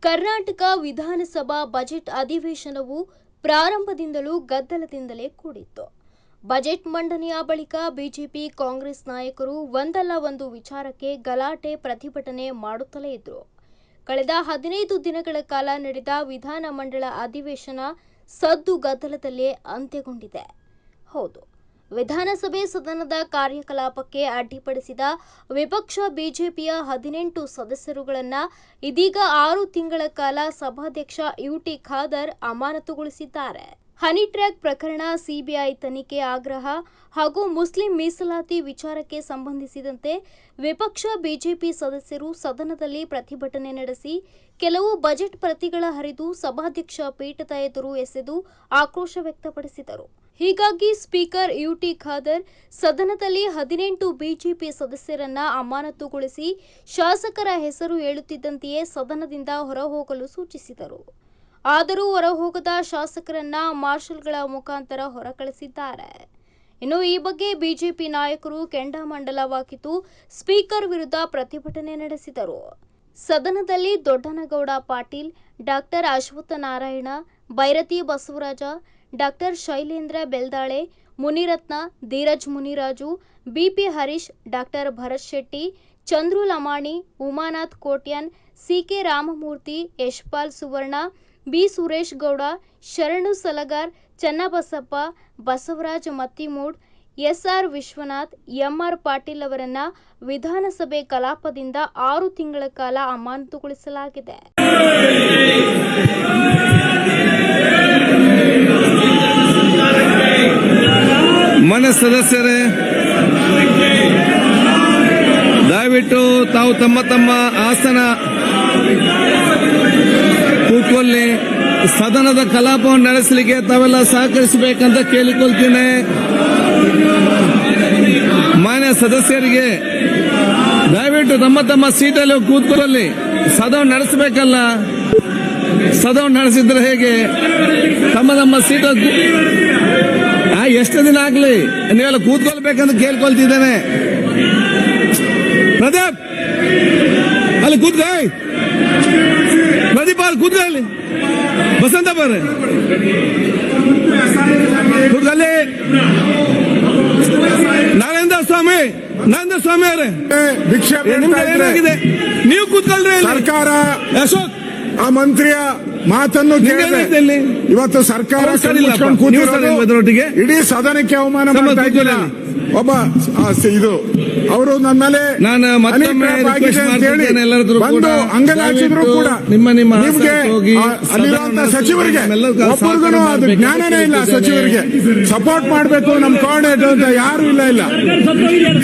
ಕರ್ನಾಟಕ ವಿಧಾನಸಭಾ ಬಜೆಟ್ ಅಧಿವೇಶನವು ಪ್ರಾರಂಭದಿಂದಲೂ ಗದ್ದಲದಿಂದಲೇ ಕೂಡಿತ್ತು. ಬಜೆಟ್ ಮಂಡನೆಯ ಬಳಿಕ ಬಿಜೆಪಿ ಕಾಂಗ್ರೆಸ್ ನಾಯಕರು ಒಂದಲ್ಲ ಒಂದು ವಿಚಾರಕ್ಕೆ ಗಲಾಟೆ ಪ್ರತಿಭಟನೆ ಮಾಡುತ್ತಲೇ ಇದ್ರು. ಕಳೆದ 15 ದಿನಗಳ ಕಾಲ ನಡೆದ ವಿಧಾನಮಂಡಲ ಅಧಿವೇಶನ ಸದ್ದು ಗದ್ದಲದಲ್ಲೇ ಅಂತ್ಯಗೊಂಡಿದೆ. ಹೌದು, ವಿಧಾನಸಭೆ ಸದನದ ಕಾರ್ಯಕಲಾಪಕ್ಕೆ ಅಡ್ಡಿಪಡಿಸಿದ ವಿಪಕ್ಷ ಬಿಜೆಪಿಯ 18 ಸದಸ್ಯರುಗಳನ್ನು ಇದೀಗ 6 ತಿಂಗಳ ಕಾಲ ಸಭಾಧ್ಯಕ್ಷ ಯುಟಿ ಖಾದರ್ ಅಮಾನತುಗೊಳಿಸಿದ್ದಾರೆ. ಹನಿ ಟ್ರ್ಯಾಕ್ ಪ್ರಕರಣ, ಸಿಬಿಐ ತನಿಖೆ ಆಗ್ರಹ ಹಾಗೂ ಮುಸ್ಲಿಂ ಮೀಸಲಾತಿ ವಿಚಾರಕ್ಕೆ ಸಂಬಂಧಿಸಿದಂತೆ ವಿಪಕ್ಷ ಬಿಜೆಪಿ ಸದಸ್ಯರು ಸದನದಲ್ಲಿ ಪ್ರತಿಭಟನೆ ನಡೆಸಿ ಕೆಲವು ಬಜೆಟ್ ಪ್ರತಿಗಳ ಹರಿದು ಸಭಾಧ್ಯಕ್ಷ ಪೀಠದ ಎದುರು ಎಸೆದು ಆಕ್ರೋಶ ವ್ಯಕ್ತಪಡಿಸಿದರು. ಹೀಗಾಗಿ ಸ್ಪೀಕರ್ ಯುಟಿ ಖಾದರ್ ಸದನದಲ್ಲಿ 18 ಬಿಜೆಪಿ ಸದಸ್ಯರನ್ನ ಅಮಾನತುಗೊಳಿಸಿ ಶಾಸಕರ ಹೆಸರು ಹೇಳುತ್ತಿದ್ದಂತೆಯೇ ಸದನದಿಂದ ಹೊರಹೋಗಲು ಸೂಚಿಸಿದರು. ಆದರೂ ಹೊರಹೋಗದ ಶಾಸಕರನ್ನ ಮಾರ್ಷಲ್ಗಳ ಮುಖಾಂತರ ಹೊರಕಳಿಸಿದ್ದಾರೆ. ಇನ್ನು ಈ ಬಗ್ಗೆ ಬಿಜೆಪಿ ನಾಯಕರು ಕೆಂಡಾಮಂಡಲವಾಗಿದ್ದು ಸ್ಪೀಕರ್ ವಿರುದ್ಧ ಪ್ರತಿಭಟನೆ ನಡೆಸಿದರು. ಸದನದಲ್ಲಿ Doddanagouda Patil, doctor Ashwathnarayan, Byrathi Basavaraj, doctor Shailendra Beldale, Munirathna, Dheeraj Muniraju, BP Harish, doctor Bharath Shetty, Chandru Lamani, Umanath Kotian, CK Ramamurthy, Yashpal Suvarna, B Suresh Gowda, Sharanu Salagar, Channabasappa, Basavaraj Mattimud, SR Vishwanath, MR Patil ಅವರನ್ನ ವಿಧಾನಸಭೆ ಕಲಾಪದಿಂದ 6 ತಿಂಗಳ ಕಾಲ ಅಮಾನತುಗೊಳಿಸಲಾಗಿದೆ. ಮಾನ್ಯ ಸದಸ್ಯರೇ, ದಯವಿಟ್ಟು ತಾವು ತಮ್ಮ ತಮ್ಮ ಆಸನ ಕೂತ್ಕೊಳ್ಳಿ. ಸದನದ ಕಲಾಪವನ್ನು ನಡೆಸಲಿಕ್ಕೆ ತಾವೆಲ್ಲ ಸಹಕರಿಸಬೇಕಂತ ಕೇಳಿಕೊಳ್ತೀನಿ. ಮಾನ್ಯ ಸದಸ್ಯರಿಗೆ ದಯವಿಟ್ಟು ತಮ್ಮ ತಮ್ಮ ಸೀಟಲ್ಲಿ ಕೂತ್ಕೊಳ್ಳಿ. ಸದನ ನಡೆಸಬೇಕಲ್ಲ, ಸದನ ನಡೆಸಿದ್ರೆ ಹೇಗೆ? ತಮ್ಮ ತಮ್ಮ ಸೀಟ ಎಷ್ಟು ದಿನ ಆಗ್ಲಿ ನೀವೆಲ್ಲ ಕೂತ್ಕೊಳ್ಬೇಕಂತ ಕೇಳ್ಕೊಳ್ತಿದ್ದೇನೆ. ಪ್ರದೀಪ್ ಅಲ್ಲಿ ಕೂತ್ಕ, ಪ್ರದೀಪ್ ಅಲ್ಲಿ ಕೂತ್ಕ, ಅಲ್ಲಿ ಬಸಂತ ಬರ್ರೆ ಕೂತ್ಕಲ್ಲಿ. ನಾರಾಯಣ ಸ್ವಾಮಿ ಅವರೇ ಏನಾಗಿದೆ? ನೀವು ಕೂತ್ಕೊಳ್ರಿ. ಸರ್ಕಾರ ಅಶೋಕ್ ಆ ಮಂತ್ರಿಯ ಮಾತನ್ನು ಕೇಳಿದೆ. ಇವತ್ತು ಸರ್ಕಾರ ಒಟ್ಟಿಗೆ ಇಡೀ ಸದನಕ್ಕೆ ಅವಮಾನ ಮಾಡ್ತಾ ಇದ್ದಾರೆ. ಒಬ್ಬ ಇದು ಅವರು ನನ್ನ ಮೇಲೆ ನಾನು ಮತ್ತೊಮ್ಮೆ ಬಂದು ಅಂಗಲಾಚಿದ್ರು ಕೂಡ ನಿಮ್ಗೆ ಅಲ್ಲಿರುವಂತ ಸಚಿವರಿಗೆ ಒಬ್ಬರಿಗೂ ಅದು ಜ್ಞಾನನೇ ಇಲ್ಲ. ಸಚಿವರಿಗೆ ಸಪೋರ್ಟ್ ಮಾಡಬೇಕು ನಮ್ಮ ಕೋಆರ್ಡಿನೇಟರ್ ಅಂತ ಯಾರು ಇಲ್ಲ.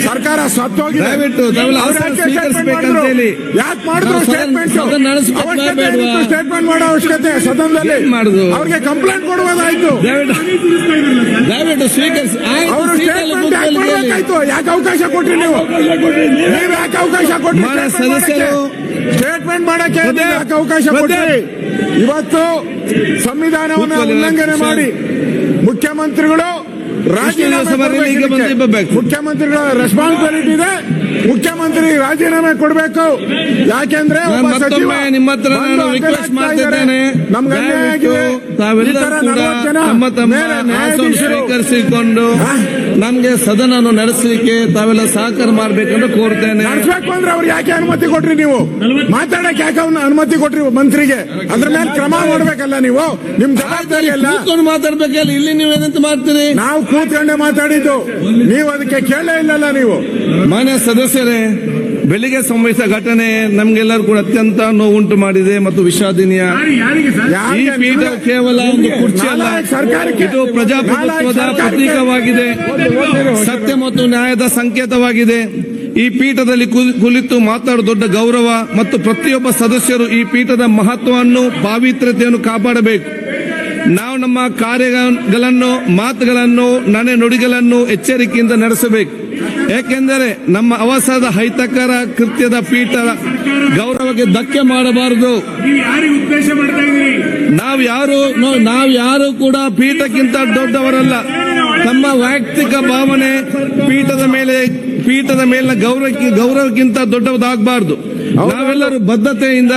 ಸರ್ಕಾರ ಸತ್ತೋಗಿದೆ. ಯಾಕೆ ಮಾಡಿದ್ರು ಸ್ಟೇಟ್ಮೆಂಟ್ ಮಾಡೋ ಅವಶ್ಯಕತೆ ಸದನದಲ್ಲಿ ಅವ್ರಿಗೆ ಕಂಪ್ಲೇಂಟ್ ಕೊಡುವುದಾಯ್ತು. ದಯವಿಟ್ಟು ಸ್ವೀಕರಿಸಿ. ಅವರು ಸ್ಟೇಟ್ಮೆಂಟ್ ಕೊಡಬೇಕಾಯ್ತು. ಯಾಕೆ ಅವಕಾಶ ಕೊಟ್ರಿ ನೀವು ಯಾಕೆ ಅವಕಾಶ ಕೊಟ್ರಿ ಸ್ಟೇಟ್ಮೆಂಟ್ ಮಾಡಕ್ಕೆ? ಯಾಕೆ ಅವಕಾಶ ಕೊಟ್ರಿ? ಇವತ್ತು ಸಂವಿಧಾನವನ್ನು ಉಲ್ಲಂಘನೆ ಮಾಡಿ ಮುಖ್ಯಮಂತ್ರಿಗಳು ಮುಖ್ಯಮಂತ್ರಿಗಳ ರೆಸ್ಪಾನ್ಸಿಬಿಲಿಟಿ ಇದೆ. ಮುಖ್ಯಮಂತ್ರಿ ರಾಜೀನಾಮೆ ಕೊಡಬೇಕು. ಯಾಕೆಂದ್ರೆ ನಿಮ್ಮ ಹತ್ರ ನಾನು ರಿಕ್ವೆಸ್ಟ್ ಮಾಡ್ತಿದ್ದೇನೆ, ಸ್ವೀಕರಿಸಿಕೊಂಡು ನಮ್ಗೆ ಸದನ ನಡೆಸಲಿಕ್ಕೆ ತಾವೆಲ್ಲ ಸಹಕಾರ ಮಾಡಬೇಕಂತ ಕೋರ್ತೇನೆ. ನಡೆಸಬೇಕು ಅಂದ್ರೆ ಅವ್ರು ಯಾಕೆ ಅನುಮತಿ ಕೊಟ್ರಿ? ನೀವು ಮಾತಾಡಕ್ಕೆ ಯಾಕೆ ಅನುಮತಿ ಕೊಟ್ರಿ ಮಂತ್ರಿಗೆ? ಅದ್ರ ಮೇಲೆ ಕ್ರಮ ಮಾಡಬೇಕಲ್ಲ. ನೀವು ನಿಮ್ ಜವಾಬ್ದಾರಿ ಎಲ್ಲ ಮಾತಾಡ್ಬೇಕಲ್ಲ. ಇಲ್ಲಿ ನೀವೇನಂತ ಮಾಡ್ತೀರಿ? ನಾವು ಕೂತ್ಕೊಂಡೆ ಮಾತಾಡಿದ್ದು, ನೀವು ಅದಕ್ಕೆ ಕೇಳೇ ಇಲ್ಲಲ್ಲ. ನೀವು ಮಾನ್ಯ ಸದಸ್ಯರೇ, ಬೆಳಿಗ್ಗೆ ಸಂಭವಿಸಿದ ಘಟನೆ ನಮ್ಗೆಲ್ಲರೂ ಕೂಡ ಅತ್ಯಂತ ನೋವುಂಟು ಮಾಡಿದೆ ಮತ್ತು ವಿಷಾದನೀಯ. ಈ ಪೀಠ ಕೇವಲ ಒಂದು ಕುರ್ಚಿ ಅಲ್ಲ, ಇದು ಪ್ರಜಾಪ್ರಭುತ್ವದ ಪ್ರತೀಕವಾಗಿದೆ, ಸತ್ಯ ಮತ್ತು ನ್ಯಾಯದ ಸಂಕೇತವಾಗಿದೆ. ಈ ಪೀಠದಲ್ಲಿ ಕುಳಿತು ಮಾತಾಡುವ ದೊಡ್ಡ ಗೌರವ ಮತ್ತು ಪ್ರತಿಯೊಬ್ಬ ಸದಸ್ಯರು ಈ ಪೀಠದ ಮಹತ್ವವನ್ನು, ಪಾವಿತ್ರ್ಯತೆಯನ್ನು ಕಾಪಾಡಬೇಕು. ನಾವು ನಮ್ಮ ಕಾರ್ಯಗಳನ್ನು, ಮಾತುಗಳನ್ನು, ನಡೆ ನುಡಿಗಳನ್ನು ಎಚ್ಚರಿಕೆಯಿಂದ ನಡೆಸಬೇಕು. ಏಕೆಂದರೆ ನಮ್ಮ ಅವಸರದ ಅಹಿತಕರ ಕೃತ್ಯದ ಪೀಠದ ಗೌರವಕ್ಕೆ ಧಕ್ಕೆ ಮಾಡಬಾರದು. ನಾವ್ಯಾರು ಕೂಡ ಪೀಠಕ್ಕಿಂತ ದೊಡ್ಡವರಲ್ಲ. ತಮ್ಮ ವೈಯಕ್ತಿಕ ಭಾವನೆ ಪೀಠದ ಮೇಲಿನ ಗೌರವಕ್ಕಿಂತ ದೊಡ್ಡದಾಗಬಾರದು. ನಾವೆಲ್ಲರೂ ಬದ್ಧತೆಯಿಂದ,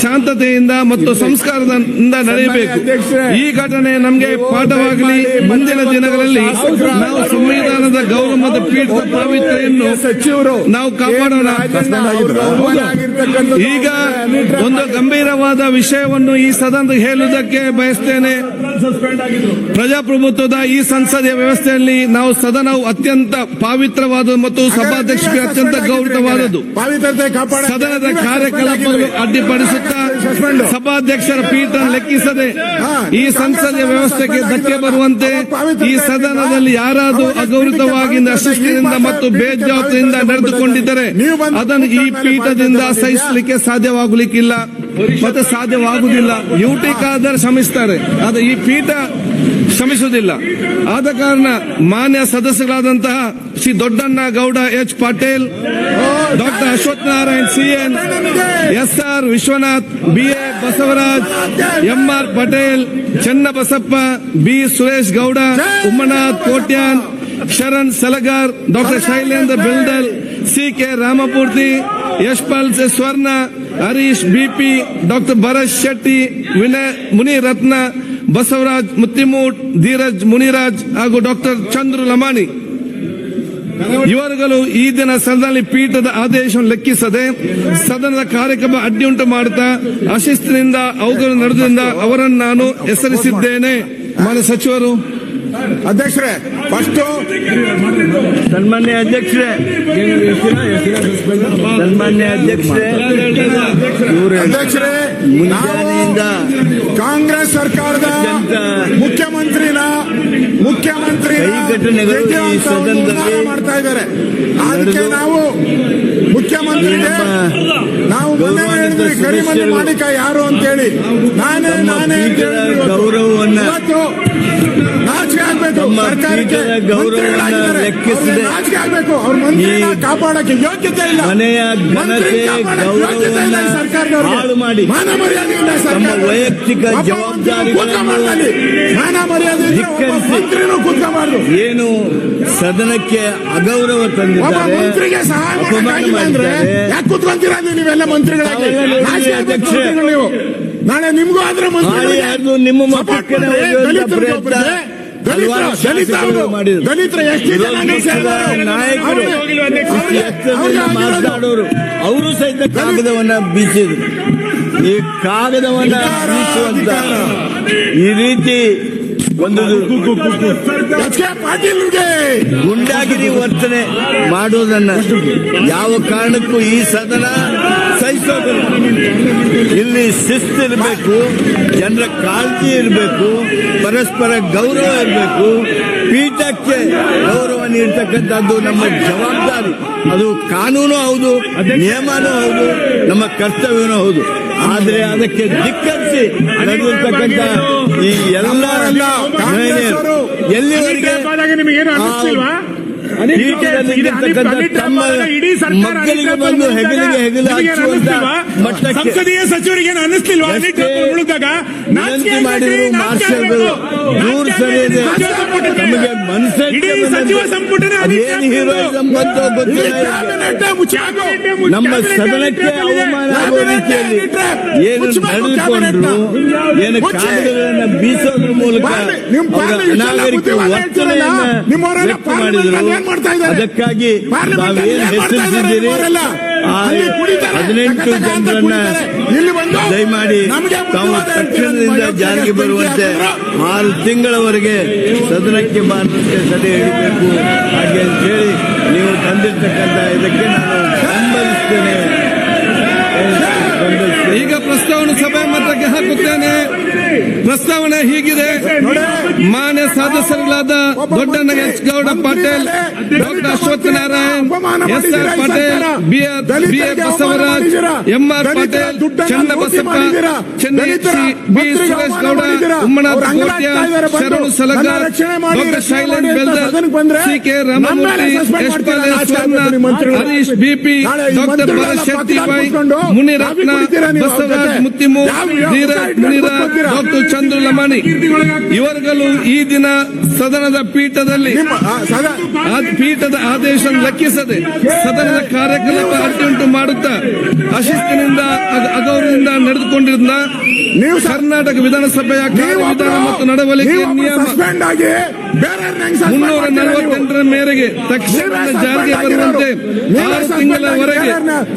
ಶಾಂತತೆಯಿಂದ ಮತ್ತು ಸಂಸ್ಕಾರದಿಂದ ನಡೆಯಬೇಕು. ಈ ಘಟನೆ ನಮಗೆ ಪಾಠವಾಗಲಿ. ಮುಂದಿನ ದಿನಗಳಲ್ಲಿ ನಾವು ಸಂವಿಧಾನದ ಗೌರವದ ಪೀಠದ ಪಾವಿತ್ರ್ಯವನ್ನು ನಾವು ಕಾಪಾಡೋಣ. ಈಗ ಒಂದು ಗಂಭೀರವಾದ ವಿಷಯವನ್ನು ಈ ಸದನ ಹೇಳುವುದಕ್ಕೆ ಬಯಸ್ತೇನೆ. ಪ್ರಜಾಪ್ರಭುತ್ವದ ಈ ಸಂಸದೀಯ ವ್ಯವಸ್ಥೆಯಲ್ಲಿ ನಾವು ಸದನವು ಅತ್ಯಂತ ಪಾವಿತ್ರವಾದ ಮತ್ತು ಸಭಾಧ್ಯಕ್ಷರಿಗೆ ಅತ್ಯಂತ ಗೌರವವಾದದ್ದು. ಸದನದ ಕಾರ್ಯಕಲಾಪಗಳು ಅಡ್ಡಿಪಡಿಸುತ್ತಾ ಸಭಾಧ್ಯಕ್ಷರ ಪೀಠ ಲೆಕ್ಕಿಸದೆ ಈ ಸಂಸದೀಯ ವ್ಯವಸ್ಥೆಗೆ ಧಕ್ಕೆ ಬರುವಂತೆ ಈ ಸದನದಲ್ಲಿ ಯಾರಾದರೂ ಅಗೌರವವಾಗಿ ಅಶಿಸ್ತಿನಿಂದ ಮತ್ತು ಬೇಜವಾಬ್ದಾರಿಯಿಂದ ನಡೆದುಕೊಂಡಿದ್ದರೆ ಅದನ್ನು ಈ ಪೀಠದಿಂದ ಸಹಿಸಲಿಕ್ಕೆ ಸಾಧ್ಯವಾಗಲಿಕ್ಕಿಲ್ಲ ಮತ್ತೆ ಸಾಧ್ಯವಾಗುವುದಿಲ್ಲ. ಯುಟಿ ಖಾದರ್ ಶ್ರಮಿಸ್ತಾರೆ, ಆದರೆ ಈ ಪೀಠ ಶ್ರಮಿಸುವುದಿಲ್ಲ. ಆದ ಕಾರಣ ಮಾನ್ಯ ಸದಸ್ಯರಾದಂತಹ Shri Doddanna Gowda H Patil, doctor Ashwath Narayan CN, SR Vishwanath, BA Basavaraj, MR Patel, Channabasappa, B Suresh Gowda, Ummanath Kotian, Sharan Salagar, doctor Shailendra Beldale, CK. Ramamurthy, Yashpal Suvarna, Harish BP, doctor Bharath Shetty, Vinay Munirathna, Basavaraj Mattimud, Dheeraj Muniraj ಹಾಗೂ ಡಾಕ್ಟರ್ ಚಂದ್ರು ಲಮಾಣಿ ಇವರುಗಳು ಈ ದಿನ ಸದನದಲ್ಲಿ ಪೀಠದ ಆದೇಶವನ್ನು ಲೆಕ್ಕಿಸದೆ ಸದನದ ಕಾರ್ಯಕ್ರಮ ಅಡ್ಡಿಯುಂಟು ಮಾಡುತ್ತಾ ಅಶಿಸ್ತಿನಿಂದ ಅವುಗಳು ನಡೆದಿಂದ ಅವರನ್ನು ನಾನು ಹೆಸರಿಸಿದ್ದೇನೆ. ಮಾನ್ಯ ಸಚಿವರು, ಅಧ್ಯಕ್ಷರೇ, ಫಸ್ಟ್ ಸನ್ಮಾನ್ಯ ಅಧ್ಯಕ್ಷರೇ, ಅಧ್ಯಕ್ಷರೇ, ಮುಂಜಾನೆಯಿಂದ ಕಾಂಗ್ರೆಸ್ ಸರ್ಕಾರದ ಮುಖ್ಯಮಂತ್ರಿನ ಘಟನೆಗಳು ಈ ಸದನದಲ್ಲಿ ಮಾಡ್ತಾ ಇದ್ದಾರೆ. ಅದಕ್ಕೆ ನಾವು ಮುಖ್ಯಮಂತ್ರಿಗೆ ನಾವು ಕರಿಮನೆ ಮಾಲೀಕ ಯಾರು ಅಂತೇಳಿ ನಾನೇ ಗೌರವವನ್ನು ನಾಚಿಕೆ ಆಗ್ಬೇಕು. ಸರ್ಕಾರಕ್ಕೆ ಗೌರವವನ್ನು ಲೆಕ್ಕಿಸದೆ ನಾಚಿಕೆ ಆಗ್ಬೇಕು. ಅವ್ರ ಮಂತ್ರಿನ ಕಾಪಾಡಕ್ಕೆ ಯೋಗ್ಯತೆ ಇಲ್ಲ. ಮನೆಯ ಘನತೆ ಗೌರವವನ್ನು ಹಾಳು ಮಾಡಿ ಮಾನ ಮರ್ಯಾದೆ ಇಲ್ಲ. ತಮ್ಮ ವೈಯಕ್ತಿಕ ಜವಾಬ್ದಾರಿಗಳನ್ನು ಮಾನ ಮರ್ಯಾದೆ ಮಂತ್ರಿನೂ ಕೂತ್ಕೋಬಾರ್ದು. ಏನು ಸದನಕ್ಕೆ ಅಗೌರವ ತಂದಿದ್ದಾರೆ, ಮಂತ್ರಿಗೆ ಸಹಾಯ ಅಪಮಾನ ಮಾಡಿದ್ರೆ ಮಾಡಿದ್ದಾರೆ. ಯಾಕೆ ಕೂತ್ಕೊಂತೀರಾ ನೀವು ಎಲ್ಲ ಮಂತ್ರಿಗಳಾಗಿ? ನೀವು ನಾಳೆ ನಿಮ್ಗೂ ಆದ್ರೆ ಅದು ನಿಮ್ಮ ಮಕ್ಕಳಿಗೆ ದಲಿತರ ನಾಯಕರು ಮಾತನಾಡೋರು ಅವರು ಸಹಿತ ಕಾಗದವನ್ನ ಬೀಸಿದ್ರು. ಈ ಕಾಗದವನ್ನ ಬೀಸುವಂತ ಈ ರೀತಿ ಒಂದು ಪಾಟೀಲ್ಗೆ ಗುಂಡಾಗಿರಿ ವರ್ತನೆ ಮಾಡುವುದನ್ನ ಯಾವ ಕಾರಣಕ್ಕೂ ಈ ಸದನ ಸಹಿಸೋದಿಲ್ಲ. ಇಲ್ಲಿ ಶಿಸ್ತು ಇರಬೇಕು, ಜನರ ಕಾಳಜಿ ಇರಬೇಕು, ಪರಸ್ಪರ ಗೌರವ ಇರಬೇಕು. ಪೀಠಕ್ಕೆ ಗೌರವ ನೀಡತಕ್ಕಂಥದ್ದು ನಮ್ಮ ಜವಾಬ್ದಾರಿ. ಅದು ಕಾನೂನು ಹೌದು, ನಿಯಮನೂ ಹೌದು, ನಮ್ಮ ಕರ್ತವ್ಯನೂ ಹೌದು. ಆದರೆ ಅದಕ್ಕೆ ಧಿಕ್ಕರಿಸಿ ನಡೆದಿರ್ತಕ್ಕಂಥ ಈ ಎಲ್ಲ ಎಲ್ಲಿವರೆಗೆ ತಮ್ಮ ಮಕ್ಕಳಿಗೆ ಬಂದು ಹೆಗಲಿಗೆ ಹೆಗಲು ಹಚ್ಚುವಂತ ಮಟ್ಟಕ್ಕೆ ಸಂಸದೀಯ ಸಚಿವರಿಗೆ ಅನ್ನಿಸ್ತಿಲ್ವಾ ವಿನಂತಿ ಮಾಡಿದ್ರು ಮಾರ್ಷಲ್ಗಳು. ದೂರ ಸರಿಯದೆ ತಮಗೆ ಅದೇನು ಹೀರೋಯಿಸಂ ಬಂತೋ ಗೊತ್ತಿಲ್ಲ. ನಮ್ಮ ಸದನಕ್ಕೆ ಅವಮಾನ ಆಗುವ ರೀತಿಯಲ್ಲಿ ಏನು ನಡೆದುಕೊಂಡ್ರು, ಏನು ಕಾಗದಗಳನ್ನ ಬೀಸೋದ್ರ ಮೂಲಕ ಅವರ ಅನಾಗರಿಕ ವರ್ತನೆಯನ್ನ ವ್ಯಕ್ತ ಮಾಡಿದ್ರು. ಅದಕ್ಕಾಗಿ ತಾವೇನು ಹೆಸರಿಸಿದ್ದೀರಿ ಆ 18 ಜನರನ್ನ ದಯಮಾಡಿ ತಾವು ತಕ್ಷಣದಿಂದ ಜಾರಿಗೆ ಬರುವಂತೆ 6 ತಿಂಗಳವರೆಗೆ ಸದನಕ್ಕೆ ಬಾರದಂತೆ ತಡೆ ಹಿಡಿಬೇಕು. ಹಾಗೆ ಅಂತೇಳಿ ನೀವು ತಂದಿರ್ತಕ್ಕಂಥ ಇದಕ್ಕೆ ನಾನು ಬೆಂಬಲಿಸ್ತೇನೆ. ಈಗ ಪ್ರಸ್ತಾವನೆ ಸಭೆ ಮತಕ್ಕೆ ಹಾಕುತ್ತೇನೆ. ಪ್ರಸ್ತಾವನೆ ಹೀಗಿದೆ. ಮಾನ್ಯ ಸದಸ್ಯರುಗಳಾದ Doddanna H Gowda Patil, doctor Ashwath Narayan, SR Patil, BA Basavaraj, MR Patil, Channabasappa, B Suresh Gowda, Ummanath Kotian, Sharan Salagar, doctor Shailendra Beldale, CK. Ramamurthy, Yashpal Suvarna, Harish BP, doctor Bharath Shetty, Munirathna, Basavaraj Mattimud, Dheeraj Muniraj, doctor Chandru Lamani ಇವರುಗಳು ಈ ದಿನ ಸದನದ ಪೀಠದಲ್ಲಿ ಪೀಠದ ಆದೇಶ ಲೆಕ್ಕಿಸದೆ ಸದನದ ಕಾರ್ಯಕ್ರಮ ಅಡ್ಡಿಯುಂಟು ಮಾಡುತ್ತಾ ಅಶಿಸ್ತಿನಿಂದ ಅಗೌರವದಿಂದ ನಡೆದುಕೊಂಡಿದ್ದ ನೀವು ಕರ್ನಾಟಕ ವಿಧಾನಸಭೆಯ ಕಾರ್ಯವಿಧಾನ ಮತ್ತು ನಡವಳಿಕೆ ನಿಯಮ ಸಸ್ಪೆಂಡ್ ಆಗಿ ಬೇರೆಯವ್ರನ್ನ ಹೆಂಗ್ suspend ಮಾಡ್ತೀರಾ ನೀವು? 348 ಮೇರೆಗೆ ತಕ್ಷಣ ಜಾರಿಗೆ ಬರುವಂತೆ 6 ತಿಂಗಳವರೆಗೆ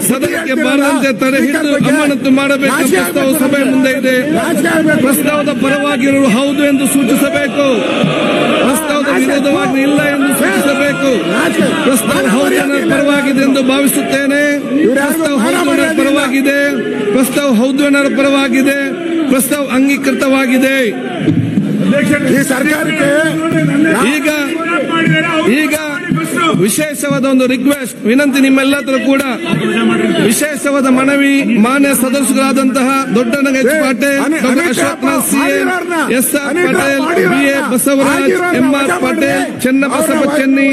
ಸದನಕ್ಕೆ ಬಾರದಂತೆ ತಡೆ ಹಿಡಿದು ಅಮಾನತು ಮಾಡಬೇಕು ಪ್ರಸ್ತಾವ ಸಭೆ ಮುಂದೆ ಇದೆ. ಪ್ರಸ್ತಾವದ ಪರವಾಗಿರುವ ಹೌದು ಎಂದು ಸೂಚಿಸಬೇಕು, ಪ್ರಸ್ತಾವದ ವಿರೋಧವಾಗಿ ಇಲ್ಲ ಎಂದು ಸೂಚಿಸಬೇಕು. ಪ್ರಸ್ತಾವ ಹೌದು ಪರವಾಗಿದೆ ಎಂದು ಭಾವಿಸುತ್ತೇನೆ. ಪ್ರಸ್ತಾವ ಹೌದು ಪರವಾಗಿದೆ, ಪ್ರಸ್ತಾವ ಹೌದು ಅನ್ನೋರ ಪರವಾಗಿದೆ, ಪ್ರಸ್ತಾವ ಅಂಗೀಕೃತವಾಗಿದೆ. ಈ ಸರ್ಕಾರಕ್ಕೆ ಈಗ ವಿಶೇಷವಾದ ಒಂದು ರಿಕ್ವೆಸ್ಟ್, ವಿನಂತಿ ನಿಮ್ಮೆಲ್ಲರೂ ಕೂಡ ವಿಶೇಷವಾದ ಮನವಿ. ಮಾನ್ಯ ಸದಸ್ಯರಾದಂತಹ Doddanna H Patil, doctor Ashoknath CN, SR Patil, BA Basavaraj, MR Patil, Chennabasava Chenni,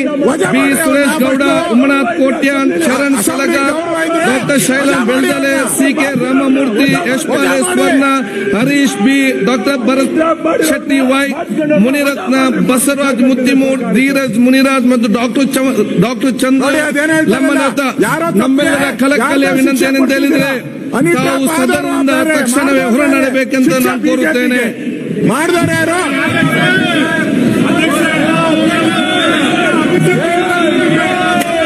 B Suresh Gowda, Ummanath Kotian, Sharan Salaga, doctor Shailam Beldale, CK Ramamurthy, Yashpal Suvarna, Harish B, doctor Bharath Shetty Y, Munirathna, Basavaraj Mattimud, Dheeraj Muniraj ಮತ್ತು ಡಾಕ್ಟರ್ ಚಂದ್ರ ಲಮ್ಮನಾಥ ನಮ್ಮೆಲ್ಲರ ಕಳಕಳಿಯ ವಿನಂತಿ ಏನೆಂದು ಹೇಳಿದ್ರೆ ತಾವು ಸದನದಿಂದ ತಕ್ಷಣವೇ ಹೊರನಡಬೇಕೆಂದು ನಾನು ಕೋರುತ್ತೇನೆ. ಮಾಡಿದವರು ಯಾರು?